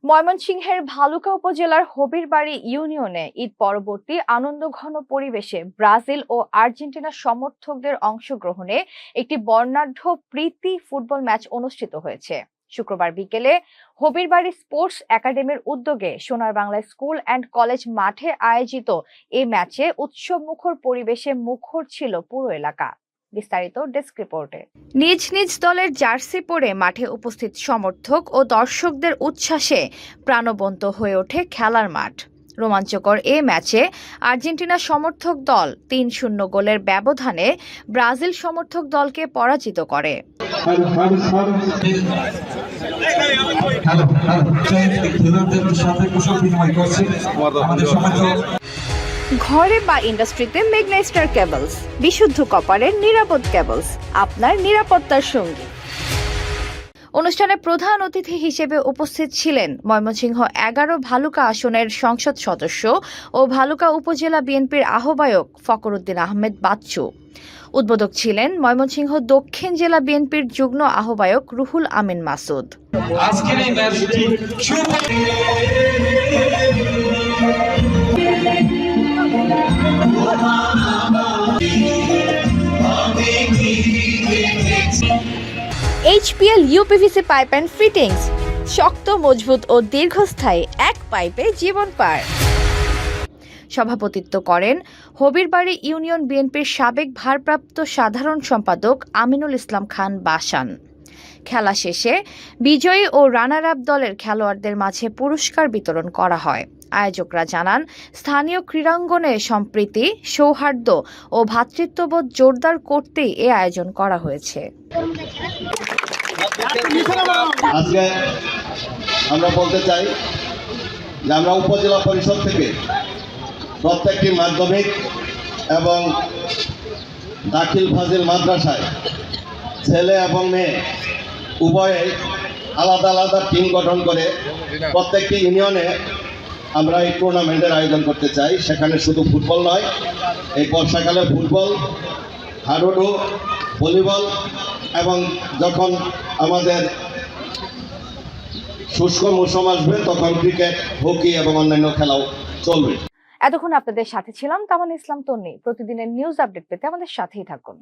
ময়মনসিংহের ভালুকা উপজেলার হবিরবাড়ি ইউনিয়নে ঈদ পরবর্তী আনন্দঘন পরিবেশে ব্রাজিল ও আর্জেন্টিনা সমর্থকদের অংশগ্রহণে একটি বর্ণাঢ্য প্রীতি ফুটবল ম্যাচ অনুষ্ঠিত হয়েছে। শুক্রবার বিকেলে হবিরবাড়ি স্পোর্টস একাডেমির উদ্যোগে সোনার বাংলা স্কুল অ্যান্ড কলেজ মাঠে আয়োজিত এই ম্যাচে উৎসবমুখর পরিবেশে মুখর ছিল পুরো এলাকা। বিস্তারিত ডেস্ক রিপোর্টে। নিজ নিজ দলের জার্সি পরে মাঠে উপস্থিত সমর্থক ও দর্শকদের উচ্ছ্বাসে প্রাণবন্ত হয়ে ওঠে খেলার মাঠ। রোমাঞ্চকর এ ম্যাচে আর্জেন্টিনা সমর্থক দল ৩-০ গোলের ব্যবধানে ব্রাজিল সমর্থক দলকে পরাজিত করে। ঘরে বা ইন্ডাস্ট্রিতে মেঘনা স্টার কেবলস, বিশুদ্ধ কপারের নিরাপদ কেবলস, আপনার নিরাপত্তার সঙ্গী। অনুষ্ঠানে প্রধান অতিথি হিসেবে উপস্থিত ছিলেন ময়মনসিংহ ১১ ভালুকা আসনের সংসদ সদস্য ও ভালুকা উপজেলা বিএনপির আহ্বায়ক ফখরুদ্দিন আহমেদ বাচ্চু। উদ্বোধক ছিলেন ময়মনসিংহ দক্ষিণ জেলা বিএনপির যুগ্ম আহ্বায়ক Ruhul Amin Masud. HPL UPVC pipe and fittings, শক্ত, মজবুত ও দীর্ঘস্থায়ী, এক পাইপে জীবন পার। সভাপতিত্ব করেন হবিরবাড়ি ইউনিয়ন বিএনপির সাবেক ভারপ্রাপ্ত সাধারণ সম্পাদক আমিনুল ইসলাম খান বাসান। খেলা শেষে বিজয়ী ও রানার আপ দলের খেলোয়াড়দের মাঝে পুরস্কার বিতরণ করা হয়। আয়োজকরা জানান, স্থানীয় ক্রীড়াঙ্গনে সম্প্রীতি, সৌহার্দ্য ও ভ্রাতৃত্ববোধ জোরদার করতেই এ আয়োজন করা হয়েছে। আজকে আমরা বলতে চাই যে আমরা উপজেলা পরিষদ থেকে প্রত্যেকটি মাধ্যমিক এবং দাখিল ফাজিল মাদ্রাসায় ছেলে এবং মেয়ে উভয়ে আলাদা আলাদা টিম গঠন করে প্রত্যেকটি ইউনিয়নে আমরা এই টুর্নামেন্টের আয়োজন করতে চাই। সেখানে শুধু ফুটবল নয়, এই বর্ষাকালে ফুটবল, হাডুডু, ভলিবল এবং যখন আমাদের শুষ্ক মৌসুম আসবে তখন ক্রিকেট, হকি এবং অন্যান্য খেলাও চলবে। এতক্ষণ আপনাদের সাথে ছিলাম তামান ইসলাম তন্নি। প্রতিদিনের নিউজ আপডেট পেতে আমাদের সাথেই থাকুন।